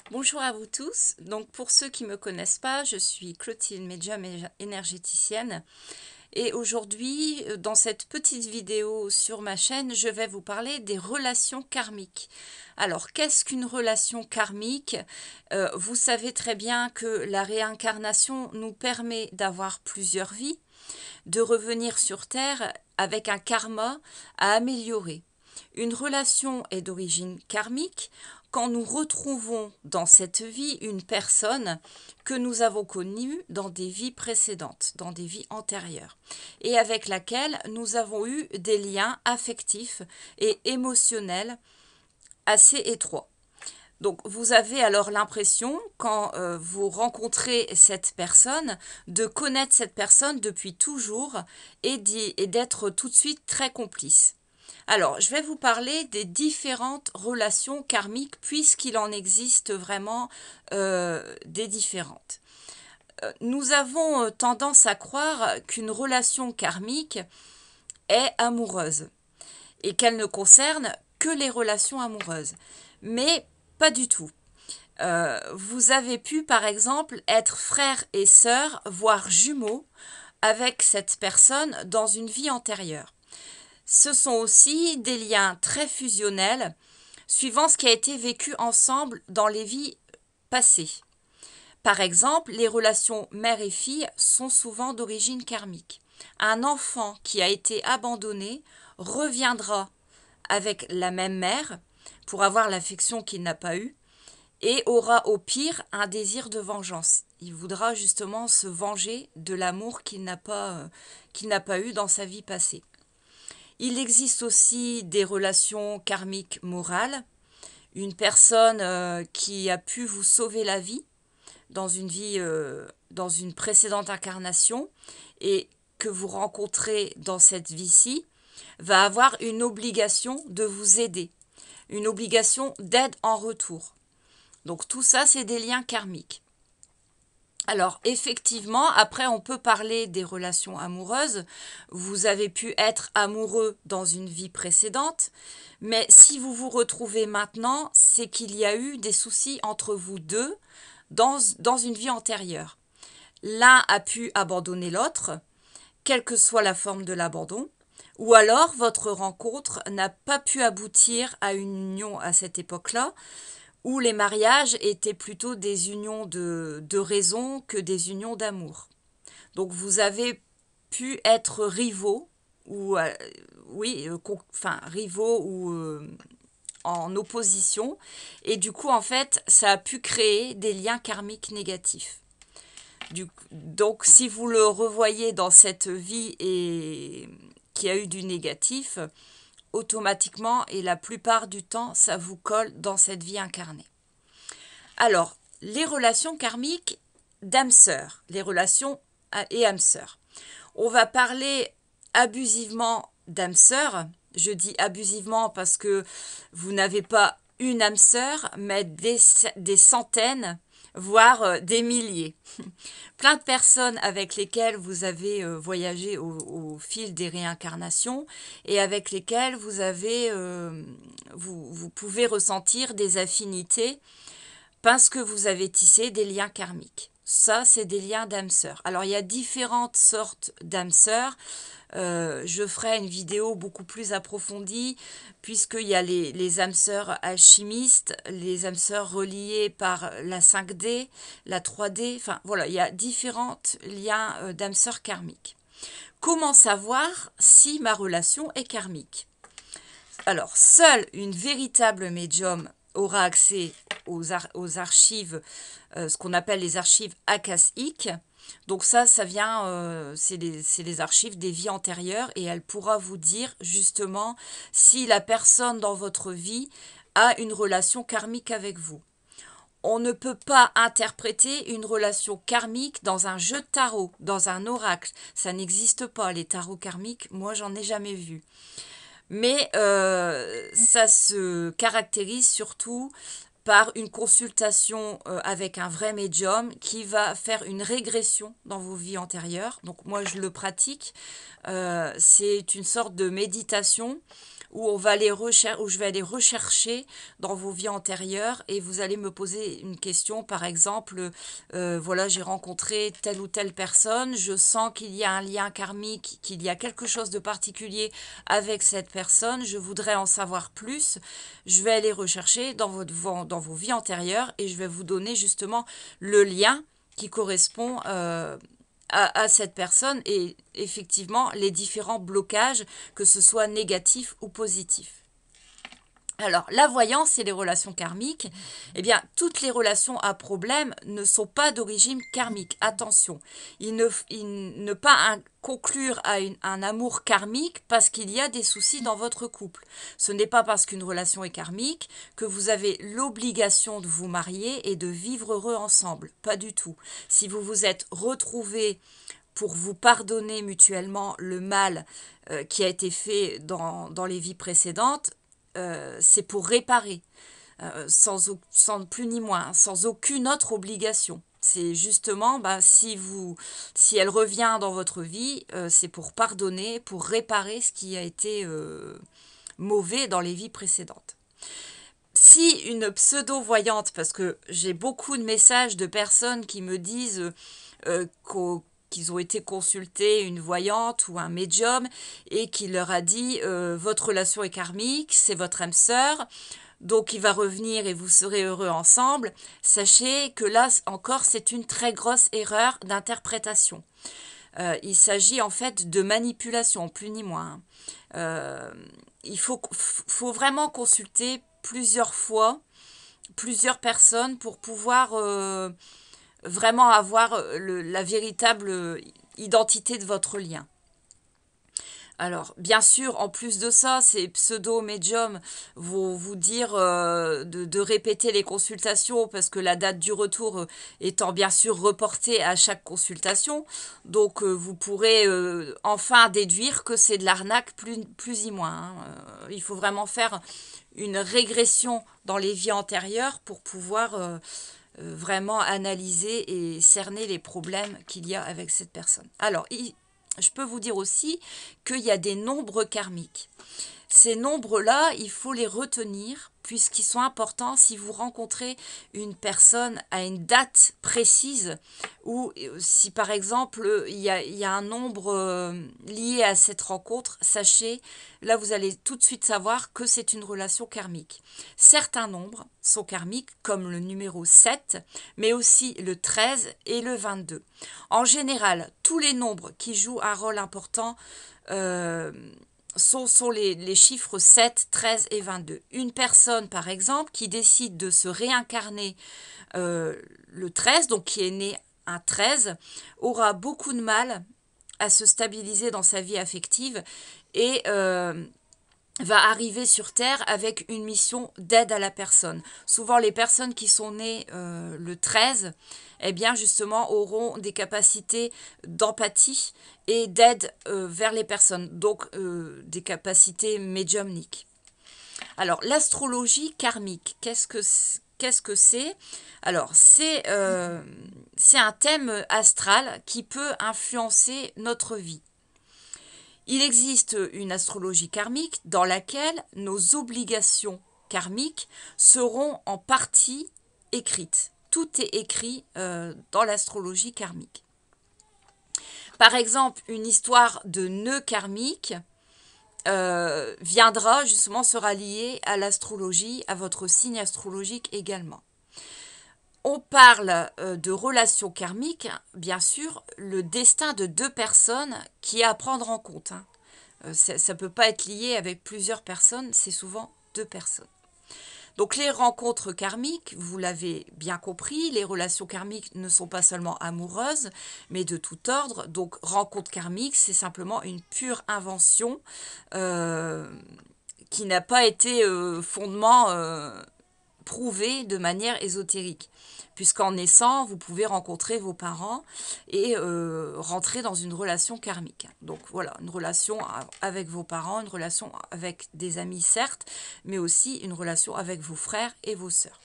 Bonjour à vous tous. Donc pour ceux qui ne me connaissent pas, je suis Clotilde, médium énergéticienne. Et aujourd'hui, dans cette petite vidéo sur ma chaîne, je vais vous parler des relations karmiques. Alors, qu'est-ce qu'une relation karmique? Vous savez très bien que la réincarnation nous permet d'avoir plusieurs vies, de revenir sur Terre avec un karma à améliorer. Une relation est d'origine karmique quand nous retrouvons dans cette vie une personne que nous avons connue dans des vies précédentes, dans des vies antérieures, et avec laquelle nous avons eu des liens affectifs et émotionnels assez étroits. Donc vous avez alors l'impression, quand vous rencontrez cette personne, de connaître cette personne depuis toujours et d'être tout de suite très complice. Alors, je vais vous parler des différentes relations karmiques puisqu'il en existe vraiment des différentes. Nous avons tendance à croire qu'une relation karmique est amoureuse et qu'elle ne concerne que les relations amoureuses. Mais pas du tout. Vous avez pu, par exemple, être frère et sœur, voire jumeaux, avec cette personne dans une vie antérieure. Ce sont aussi des liens très fusionnels, suivant ce qui a été vécu ensemble dans les vies passées. Par exemple, les relations mère et fille sont souvent d'origine karmique. Un enfant qui a été abandonné reviendra avec la même mère pour avoir l'affection qu'il n'a pas eue et aura au pire un désir de vengeance. Il voudra justement se venger de l'amour qu'il n'a pas eu dans sa vie passée. Il existe aussi des relations karmiques morales. Une personne qui a pu vous sauver la vie dans dans une précédente incarnation et que vous rencontrez dans cette vie-ci, va avoir une obligation de vous aider, une obligation d'aide en retour. Donc tout ça, c'est des liens karmiques. Alors effectivement, après on peut parler des relations amoureuses. Vous avez pu être amoureux dans une vie précédente, mais si vous vous retrouvez maintenant, c'est qu'il y a eu des soucis entre vous deux dans une vie antérieure. L'un a pu abandonner l'autre, quelle que soit la forme de l'abandon, ou alors votre rencontre n'a pas pu aboutir à une union à cette époque-là, où les mariages étaient plutôt des unions de raison que des unions d'amour. Donc vous avez pu être rivaux, ou rivaux ou en opposition, et du coup en fait ça a pu créer des liens karmiques négatifs. Donc si vous le revoyez dans cette vie et qui a eu du négatif, automatiquement et la plupart du temps, ça vous colle dans cette vie incarnée. Alors, les relations karmiques d'âme-sœur, les relations et âme-sœur. On va parler abusivement d'âme-sœur. Je dis abusivement parce que vous n'avez pas une âme-sœur, mais des centaines, voire des milliers. Plein de personnes avec lesquelles vous avez voyagé au fil des réincarnations et avec lesquelles vous pouvez ressentir des affinités parce que vous avez tissé des liens karmiques. Ça, c'est des liens d'âme-sœur. Alors, il y a différentes sortes d'âme-sœurs. Je ferai une vidéo beaucoup plus approfondie, puisqu'il y a les âmes sœurs alchimistes, les âmes sœurs reliées par la 5D, la 3D, enfin voilà, il y a différents liens d'âmes sœurs karmiques. Comment savoir si ma relation est karmique? Alors, seule une véritable médium aura accès aux archives, ce qu'on appelle les archives akashiques. Donc ça vient, c'est les archives des vies antérieures et elle pourra vous dire justement si la personne dans votre vie a une relation karmique avec vous. On ne peut pas interpréter une relation karmique dans un jeu de tarot, dans un oracle. Ça n'existe pas, les tarots karmiques, moi j'en ai jamais vu. Mais ça se caractérise surtout par une consultation avec un vrai médium qui va faire une régression dans vos vies antérieures. Donc moi je le pratique. C'est une sorte de méditation où où je vais aller rechercher dans vos vies antérieures et vous allez me poser une question, par exemple, voilà, j'ai rencontré telle ou telle personne, je sens qu'il y a un lien karmique, qu'il y a quelque chose de particulier avec cette personne, je voudrais en savoir plus, je vais aller rechercher dans vos vies antérieures et je vais vous donner justement le lien qui correspond à cette personne et effectivement les différents blocages, que ce soit négatifs ou positifs. Alors, la voyance et les relations karmiques, eh bien, toutes les relations à problème ne sont pas d'origine karmique. Attention, ne pas conclure à un amour karmique parce qu'il y a des soucis dans votre couple. Ce n'est pas parce qu'une relation est karmique que vous avez l'obligation de vous marier et de vivre heureux ensemble. Pas du tout. Si vous vous êtes retrouvés pour vous pardonner mutuellement le mal qui a été fait dans les vies précédentes, c'est pour réparer, sans plus ni moins, sans aucune autre obligation. C'est justement, si elle revient dans votre vie, c'est pour pardonner, pour réparer ce qui a été mauvais dans les vies précédentes. Si une pseudo-voyante, parce que j'ai beaucoup de messages de personnes qui me disent qu'ils ont été consulter une voyante ou un médium et qui leur a dit votre relation est karmique, c'est votre âme sœur, donc il va revenir et vous serez heureux ensemble. Sachez que là encore c'est une très grosse erreur d'interprétation. Il s'agit en fait de manipulation, plus ni moins. Il faut vraiment consulter plusieurs fois, plusieurs personnes pour pouvoir vraiment avoir la véritable identité de votre lien. Alors, bien sûr, en plus de ça, ces pseudo-médiums vont vous dire de répéter les consultations parce que la date du retour étant bien sûr reportée à chaque consultation. Donc, vous pourrez enfin déduire que c'est de l'arnaque plus y moins. Il faut vraiment faire une régression dans les vies antérieures pour pouvoir vraiment analyser et cerner les problèmes qu'il y a avec cette personne. Alors, je peux vous dire aussi qu'il y a des nombres karmiques. Ces nombres-là, il faut les retenir puisqu'ils sont importants si vous rencontrez une personne à une date précise ou si par exemple il y a un nombre lié à cette rencontre, sachez, là vous allez tout de suite savoir que c'est une relation karmique. Certains nombres sont karmiques comme le numéro 7, mais aussi le 13 et le 22. En général, tous les nombres qui jouent un rôle important sont les chiffres 7, 13 et 22. Une personne, par exemple, qui décide de se réincarner le 13, donc qui est née un 13, aura beaucoup de mal à se stabiliser dans sa vie affective et va arriver sur Terre avec une mission d'aide à la personne. Souvent, les personnes qui sont nées le 13, eh bien, justement, auront des capacités d'empathie et d'aide vers les personnes, donc des capacités médiumniques. Alors, l'astrologie karmique, qu'est-ce que c'est? Alors, c'est un thème astral qui peut influencer notre vie. Il existe une astrologie karmique dans laquelle nos obligations karmiques seront en partie écrites. Tout est écrit dans l'astrologie karmique. Par exemple, une histoire de nœud karmique sera liée à l'astrologie, à votre signe astrologique également. On parle de relations karmiques, bien sûr, le destin de deux personnes qui est à prendre en compte. Ça ne peut pas être lié avec plusieurs personnes, c'est souvent deux personnes. Donc les rencontres karmiques, vous l'avez bien compris, les relations karmiques ne sont pas seulement amoureuses, mais de tout ordre. Donc rencontre karmique, c'est simplement une pure invention qui n'a pas été fondement prouvé de manière ésotérique. Puisqu'en naissant, vous pouvez rencontrer vos parents et rentrer dans une relation karmique. Donc voilà, une relation avec vos parents, une relation avec des amis certes, mais aussi une relation avec vos frères et vos sœurs.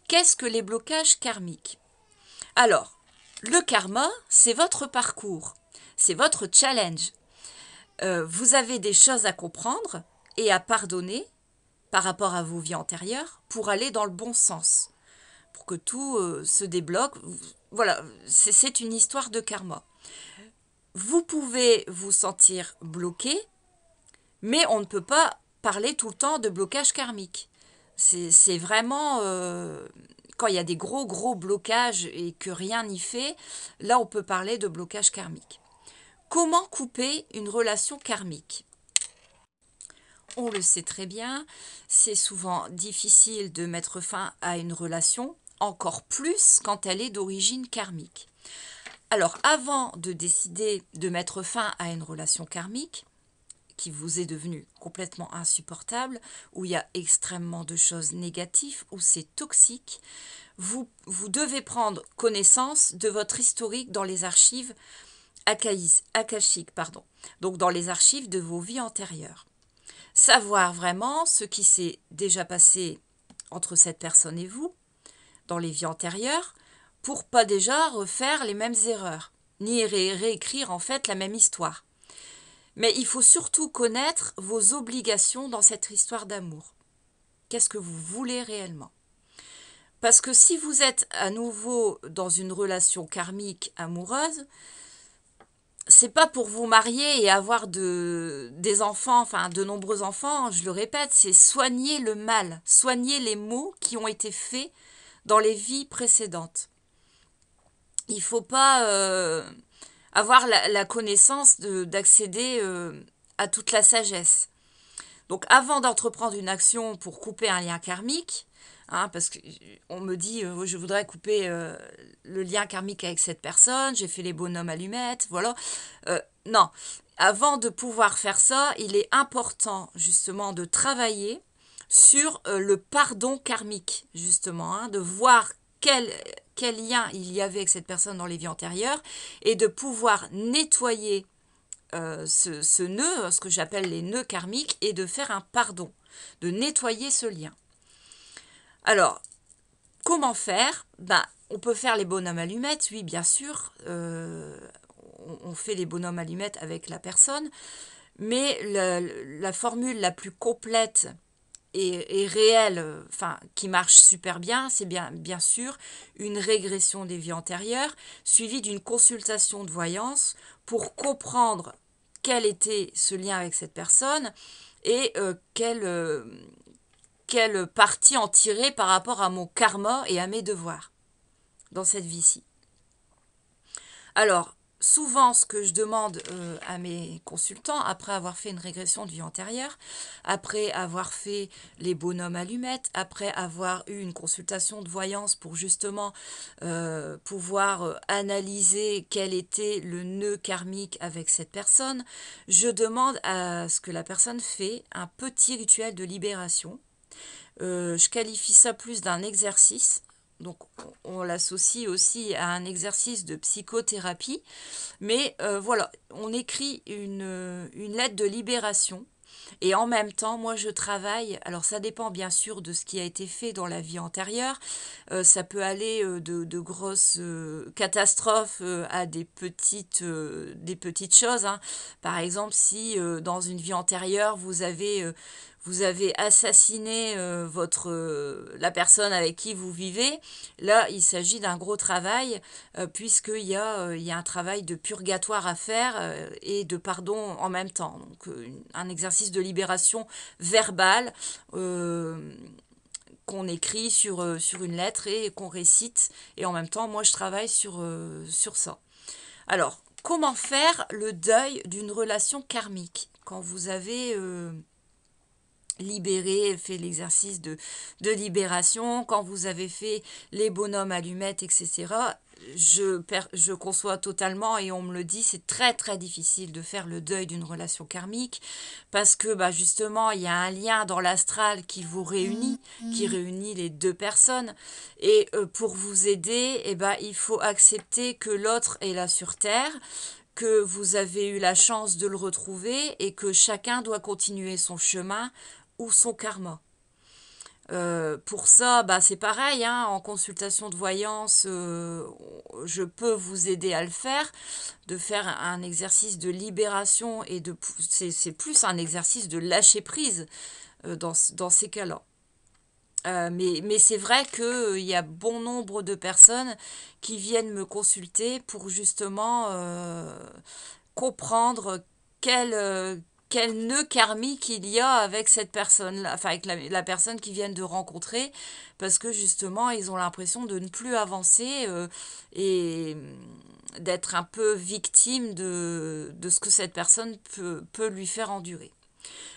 Qu'est-ce que les blocages karmiques? Alors, le karma, c'est votre parcours, c'est votre challenge. Vous avez des choses à comprendre et à pardonner par rapport à vos vies antérieures pour aller dans le bon sens, pour que tout se débloque. Voilà, c'est une histoire de karma. Vous pouvez vous sentir bloqué, mais on ne peut pas parler tout le temps de blocage karmique. C'est vraiment quand il y a des gros blocages et que rien n'y fait, là on peut parler de blocage karmique. Comment couper une relation karmique? On le sait très bien, c'est souvent difficile de mettre fin à une relation, encore plus quand elle est d'origine karmique. Alors, avant de décider de mettre fin à une relation karmique, qui vous est devenue complètement insupportable, où il y a extrêmement de choses négatives, où c'est toxique, vous devez prendre connaissance de votre historique dans les archives akashiques, donc dans les archives de vos vies antérieures. Savoir vraiment ce qui s'est déjà passé entre cette personne et vous, dans les vies antérieures, pour pas déjà refaire les mêmes erreurs, ni réécrire en fait la même histoire. Mais il faut surtout connaître vos obligations dans cette histoire d'amour. Qu'est-ce que vous voulez réellement? Parce que si vous êtes à nouveau dans une relation karmique amoureuse, c'est pas pour vous marier et avoir des enfants, enfin de nombreux enfants, je le répète, c'est soigner le mal, soigner les maux qui ont été faits dans les vies précédentes. Il ne faut pas avoir la connaissance d'accéder à toute la sagesse. Donc avant d'entreprendre une action pour couper un lien karmique, parce qu'on me dit je voudrais couper le lien karmique avec cette personne, j'ai fait les bonhommes allumettes, voilà. Non, avant de pouvoir faire ça, il est important justement de travailler sur le pardon karmique, justement, de voir quel lien il y avait avec cette personne dans les vies antérieures et de pouvoir nettoyer ce nœud, ce que j'appelle les nœuds karmiques, et de faire un pardon, de nettoyer ce lien. Alors, comment faire? On peut faire les bonhommes allumettes, oui, bien sûr. On fait les bonhommes allumettes avec la personne, mais la formule la plus complète et réelle, qui marche super bien, c'est bien sûr une régression des vies antérieures, suivie d'une consultation de voyance pour comprendre quel était ce lien avec cette personne et quelle partie en tirer par rapport à mon karma et à mes devoirs dans cette vie-ci. Alors, souvent, ce que je demande à mes consultants, après avoir fait une régression de vie antérieure, après avoir fait les bonhommes allumettes, après avoir eu une consultation de voyance pour justement pouvoir analyser quel était le nœud karmique avec cette personne, je demande à ce que la personne fait un petit rituel de libération. Je qualifie ça plus d'un exercice. Donc, on l'associe aussi à un exercice de psychothérapie. Mais voilà, on écrit une lettre de libération. Et en même temps, moi, je travaille. Alors, ça dépend bien sûr de ce qui a été fait dans la vie antérieure. Ça peut aller de grosses catastrophes à des petites choses. Par exemple, si dans une vie antérieure, vous avez assassiné la personne avec qui vous vivez, là, il s'agit d'un gros travail, puisqu'il y a un travail de purgatoire à faire et de pardon en même temps. Donc, un exercice de libération verbale qu'on écrit sur une lettre et qu'on récite. Et en même temps, moi, je travaille sur ça. Alors, comment faire le deuil d'une relation karmique quand vous avez libéré, fait l'exercice de libération, quand vous avez fait les bonhommes allumettes, etc. Je conçois totalement et on me le dit, c'est très très difficile de faire le deuil d'une relation karmique parce que justement il y a un lien dans l'astral qui vous réunit, qui réunit les deux personnes et pour vous aider, il faut accepter que l'autre est là sur Terre, que vous avez eu la chance de le retrouver et que chacun doit continuer son chemin ou son karma. Pour ça, bah, c'est pareil, hein, en consultation de voyance, je peux vous aider à le faire, de faire un exercice de libération et c'est plus un exercice de lâcher prise dans ces cas-là. Mais c'est vrai qu'il y a bon nombre de personnes qui viennent me consulter pour justement comprendre quel, euh, quel nœud karmique il y a avec cette personne, enfin avec la personne qu'ils viennent de rencontrer, parce que justement ils ont l'impression de ne plus avancer et d'être un peu victime de ce que cette personne peut lui faire endurer.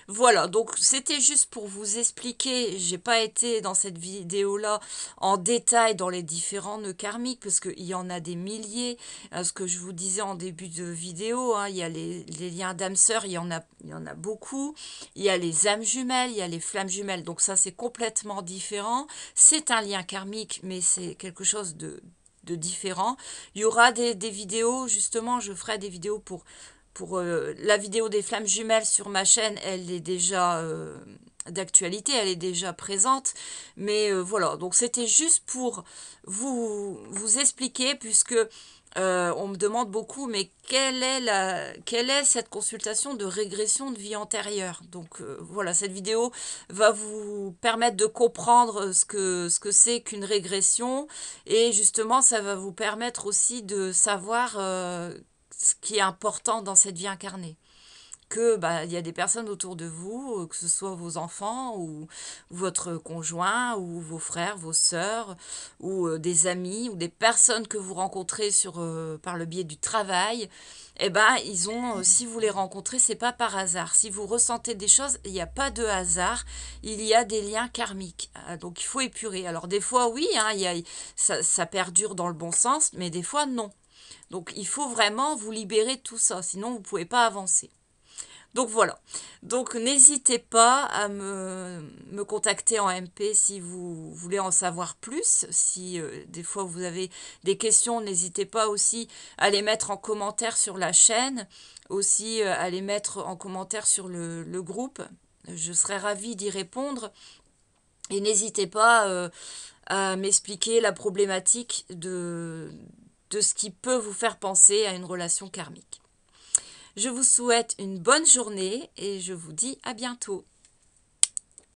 Voilà, donc c'était juste pour vous expliquer, j'ai pas été dans cette vidéo-là en détail dans les différents nœuds karmiques, parce qu'il y en a des milliers, ce que je vous disais en début de vidéo, hein, il y a les liens d'âme sœur, il y en a beaucoup, il y a les âmes jumelles, il y a les flammes jumelles, donc ça c'est complètement différent, c'est un lien karmique, mais c'est quelque chose de différent. Il y aura des vidéos, justement, je ferai des vidéos pour la vidéo des flammes jumelles sur ma chaîne, elle est déjà d'actualité, elle est déjà présente. Mais voilà, donc c'était juste pour vous expliquer, puisque on me demande beaucoup, mais quelle est cette consultation de régression de vie antérieure? Donc voilà, cette vidéo va vous permettre de comprendre ce que c'est qu'une régression, et justement, ça va vous permettre aussi de savoir ce qui est important dans cette vie incarnée. Que bah, il y a des personnes autour de vous, que ce soit vos enfants ou votre conjoint ou vos frères, vos sœurs ou des amis ou des personnes que vous rencontrez par le biais du travail. Eh ben, si vous les rencontrez, c'est pas par hasard. Si vous ressentez des choses, il n'y a pas de hasard. Il y a des liens karmiques. Donc il faut épurer. Alors des fois, oui, hein, ça perdure dans le bon sens, mais des fois, non. Donc il faut vraiment vous libérer de tout ça, sinon vous ne pouvez pas avancer. Donc voilà. Donc n'hésitez pas à me contacter en MP si vous voulez en savoir plus. Si des fois vous avez des questions, n'hésitez pas aussi à les mettre en commentaire sur la chaîne, aussi à les mettre en commentaire sur le groupe. Je serai ravie d'y répondre. Et n'hésitez pas à m'expliquer la problématique de ce qui peut vous faire penser à une relation karmique. Je vous souhaite une bonne journée et je vous dis à bientôt.